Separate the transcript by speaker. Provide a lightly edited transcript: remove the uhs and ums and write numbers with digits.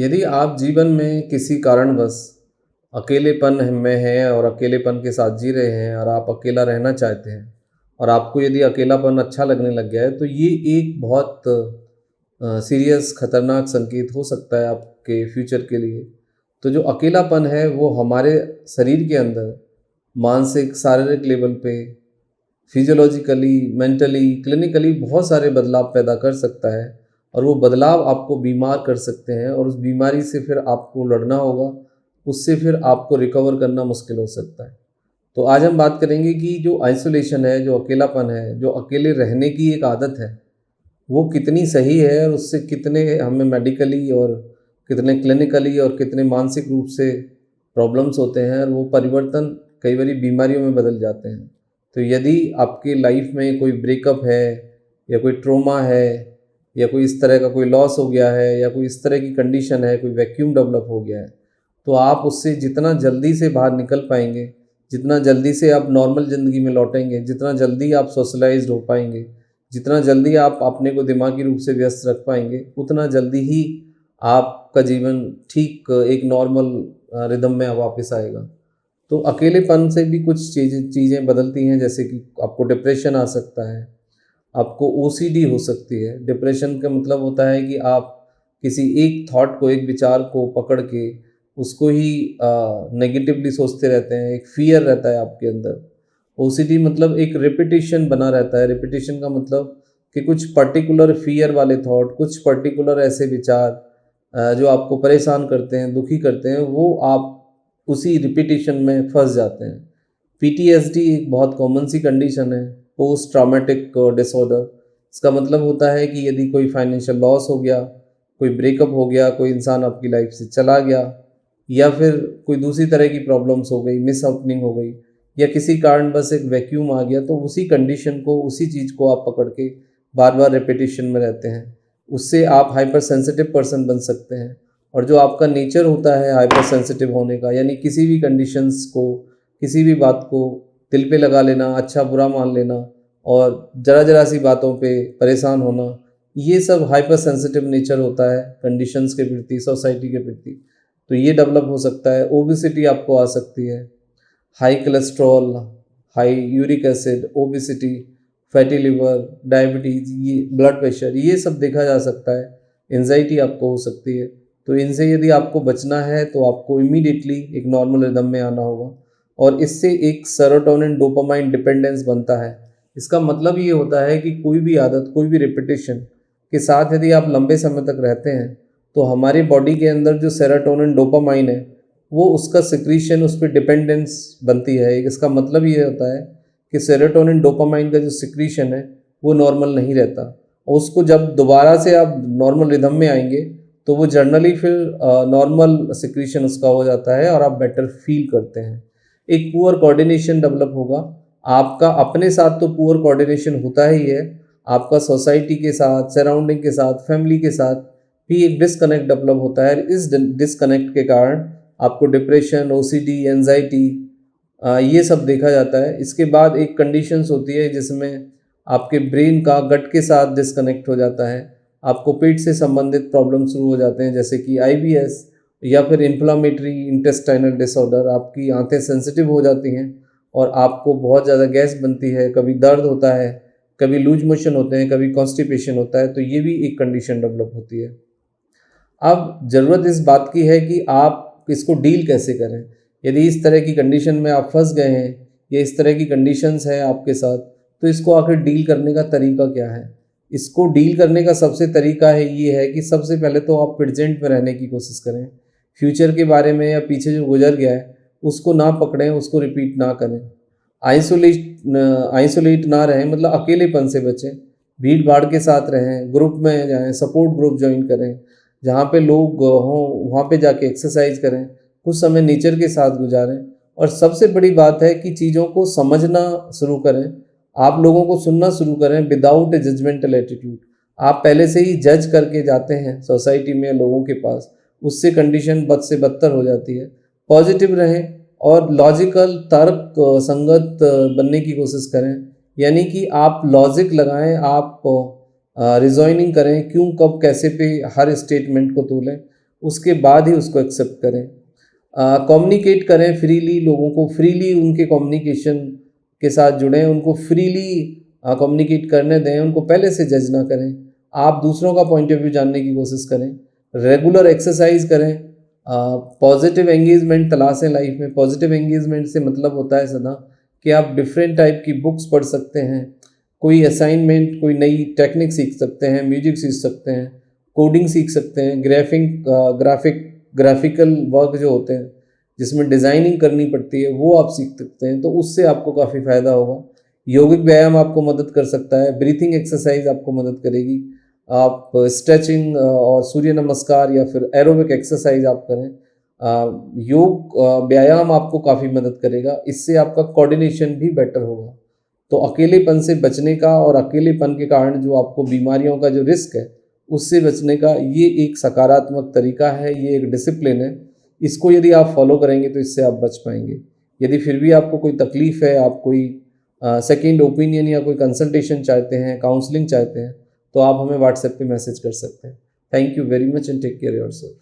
Speaker 1: यदि आप जीवन में किसी कारणवश अकेलेपन में हैं और अकेलेपन के साथ जी रहे हैं और आप अकेला रहना चाहते हैं और आपको यदि अकेलापन अच्छा लगने लग गया है तो ये एक बहुत सीरियस खतरनाक संकेत हो सकता है आपके फ्यूचर के लिए। तो जो अकेलापन है वो हमारे शरीर के अंदर मानसिक शारीरिक लेवल पे फिजियोलॉजिकली, मेंटली, क्लिनिकली बहुत सारे बदलाव पैदा कर सकता है और वो बदलाव आपको बीमार कर सकते हैं और उस बीमारी से फिर आपको लड़ना होगा, उससे फिर आपको रिकवर करना मुश्किल हो सकता है। तो आज हम बात करेंगे कि जो आइसोलेशन है, जो अकेलापन है, जो अकेले रहने की एक आदत है, वो कितनी सही है और उससे कितने हमें मेडिकली और कितने क्लिनिकली और कितने मानसिक रूप से प्रॉब्लम्स होते हैं और वो परिवर्तन कई बारी बीमारियों में बदल जाते हैं। तो यदि आपकी लाइफ में कोई ब्रेकअप है या कोई ट्रॉमा है या कोई इस तरह का कोई लॉस हो गया है या कोई इस तरह की कंडीशन है, कोई वैक्यूम डेवलप हो गया है, तो आप उससे जितना जल्दी से बाहर निकल पाएंगे, जितना जल्दी से आप नॉर्मल ज़िंदगी में लौटेंगे, जितना जल्दी आप सोशलाइज्ड हो पाएंगे, जितना जल्दी आप अपने को दिमागी रूप से व्यस्त रख पाएंगे, उतना जल्दी ही आपका जीवन ठीक एक नॉर्मल रिदम में वापस आएगा। तो अकेलेपन से भी कुछ चीज़ें बदलती हैं, जैसे कि आपको डिप्रेशन आ सकता है, आपको ओसीडी हो सकती है। डिप्रेशन का मतलब होता है कि आप किसी एक थॉट को, एक विचार को पकड़ के उसको ही नेगेटिवली सोचते रहते हैं, एक फ़ियर रहता है आपके अंदर। ओसीडी मतलब एक रिपीटिशन बना रहता है। रिपीटिशन का मतलब कि कुछ पर्टिकुलर फ़ियर वाले थॉट, कुछ पर्टिकुलर ऐसे विचार जो आपको परेशान करते हैं, दुखी करते हैं, वो आप उसी रिपीटिशन में फंस जाते हैं। पीटीएसडी एक बहुत कॉमन सी कंडीशन है, पोस्ट ट्रॉमेटिक डिसऑर्डर। इसका मतलब होता है कि यदि कोई फाइनेंशियल लॉस हो गया, कोई ब्रेकअप हो गया, कोई इंसान आपकी लाइफ से चला गया या फिर कोई दूसरी तरह की प्रॉब्लम्स हो गई, मिस हैपनिंग हो गई या किसी कारण बस एक वैक्यूम आ गया, तो उसी कंडीशन को, उसी चीज़ को आप पकड़ के बार बार रिपीटिशन में रहते हैं। उससे आप हाइपर सेंसिटिव पर्सन बन सकते हैं। और जो आपका नेचर होता है हाइपर सेंसिटिव होने का, यानी किसी भी कंडीशंस को, किसी भी बात को दिल पे लगा लेना, अच्छा बुरा मान लेना और ज़रा ज़रा सी बातों पे परेशान होना, ये सब हाइपर सेंसिटिव नेचर होता है कंडीशंस के प्रति, सोसाइटी के प्रति। तो ये डेवलप हो सकता है। ओबेसिटी आपको आ सकती है, high cholesterol, high uric acid, obesity, fatty liver, diabetes, ये ब्लड प्रेशर, ये सब देखा जा सकता है। एंजाइटी आपको हो सकती है। तो इनसे यदि आपको बचना है तो आपको इमीडिएटली एक नॉर्मल रिदम में आना होगा और इससे एक सेरोटोनिन डोपामाइन डिपेंडेंस बनता है। इसका मतलब ये होता है कि कोई भी आदत, कोई भी रिपीटिशन के साथ यदि आप लंबे समय तक रहते हैं तो हमारी बॉडी के अंदर जो सेरोटोनिन डोपामाइन है वो उसका सिक्रीशन, उस पर डिपेंडेंस बनती है। इसका मतलब ये होता है कि सेरोटोनिन डोपामाइन का जो सिक्रीशन है वो नॉर्मल नहीं रहता और उसको जब दोबारा से आप नॉर्मल रिदम में आएंगे तो वो जनरली फिर नॉर्मल सिक्रीशन उसका हो जाता है और आप बेटर फील करते हैं। एक पुअर कोऑर्डिनेशन डेवलप होगा आपका अपने साथ, तो पुअर कोऑर्डिनेशन होता ही है, आपका सोसाइटी के साथ, सराउंडिंग के साथ, फैमिली के साथ भी एक डिसकनेक्ट डेवलप होता है। इस डिसकनेक्ट के कारण आपको डिप्रेशन, ओसीडी, एंजाइटी, ये सब देखा जाता है। इसके बाद एक कंडीशंस होती है जिसमें आपके ब्रेन का गट के साथ डिसकनेक्ट हो जाता है, आपको पेट से संबंधित प्रॉब्लम शुरू हो जाते हैं, जैसे कि आईबीएस या फिर इन्फ्लामेटरी इंटेस्टाइनल डिसऑर्डर। आपकी आंतें सेंसिटिव हो जाती हैं और आपको बहुत ज़्यादा गैस बनती है, कभी दर्द होता है, कभी लूज मोशन होते हैं, कभी कॉन्स्टिपेशन होता है। तो ये भी एक कंडीशन डेवलप होती है। अब ज़रूरत इस बात की है कि आप इसको डील कैसे करें। यदि इस तरह की कंडीशन में आप फंस गए हैं या इस तरह की कंडीशंस हैं आपके साथ, तो इसको आखिर डील करने का तरीका क्या है। इसको डील करने का सबसे तरीका है ये है कि सबसे पहले तो आप प्रेजेंट में रहने की कोशिश करें। फ्यूचर के बारे में या पीछे जो गुजर गया है उसको ना पकड़ें, उसको रिपीट ना करें। आइसोलेट ना रहें, मतलब अकेलेपन से बचें, भीड़ भाड़ के साथ रहें, ग्रुप में जाएं, सपोर्ट ग्रुप ज्वाइन करें, जहाँ पे लोग हों वहाँ पे जाके एक्सरसाइज करें, कुछ समय नेचर के साथ गुजारें और सबसे बड़ी बात है कि चीज़ों को समझना शुरू करें। आप लोगों को सुनना शुरू करें विदाउट ए जजमेंटल एटीट्यूड। आप पहले से ही जज करके जाते हैं सोसाइटी में लोगों के पास, उससे कंडीशन बद से बदतर हो जाती है। पॉजिटिव रहें और लॉजिकल, तर्क संगत बनने की कोशिश करें, यानी कि आप लॉजिक लगाएं, आप रिजॉइनिंग करें, क्यों, कब, कैसे पे हर स्टेटमेंट को तोलें उसके बाद ही उसको एक्सेप्ट करें। कम्युनिकेट करें फ्रीली, लोगों को फ्रीली उनके कम्युनिकेशन के साथ जुड़ें, उनको फ्रीली कम्युनिकेट करने दें, उनको पहले से जज ना करें। आप दूसरों का पॉइंट ऑफ व्यू जानने की कोशिश करें, रेगुलर एक्सरसाइज करें, पॉजिटिव एंगेजमेंट तलाशें लाइफ में। पॉजिटिव एंगेजमेंट से मतलब होता है सदा कि आप डिफरेंट टाइप की बुक्स पढ़ सकते हैं, कोई असाइनमेंट, कोई नई टेक्निक सीख सकते हैं, म्यूजिक सीख सकते हैं, कोडिंग सीख सकते हैं, ग्राफिकल वर्क जो होते हैं जिसमें डिज़ाइनिंग करनी पड़ती है वो आप सीख सकते हैं, तो उससे आपको काफ़ी फ़ायदा होगा। यौगिक व्यायाम आपको मदद कर सकता है, ब्रीथिंग एक्सरसाइज आपको मदद करेगी, आप स्ट्रेचिंग और सूर्य नमस्कार या फिर एरोबिक एक्सरसाइज आप करें। योग व्यायाम आपको काफ़ी मदद करेगा, इससे आपका कोऑर्डिनेशन भी बेटर होगा। तो अकेलेपन से बचने का और अकेलेपन के कारण जो आपको बीमारियों का जो रिस्क है उससे बचने का ये एक सकारात्मक तरीका है, ये एक डिसिप्लिन है। इसको यदि आप फॉलो करेंगे तो इससे आप बच पाएंगे। यदि फिर भी आपको कोई तकलीफ़ है, आप कोई सेकंड ओपिनियन या कोई कंसल्टेशन चाहते हैं, काउंसलिंग चाहते हैं, तो आप हमें व्हाट्सएप पे मैसेज कर सकते हैं। Thank you very much and take care yourself.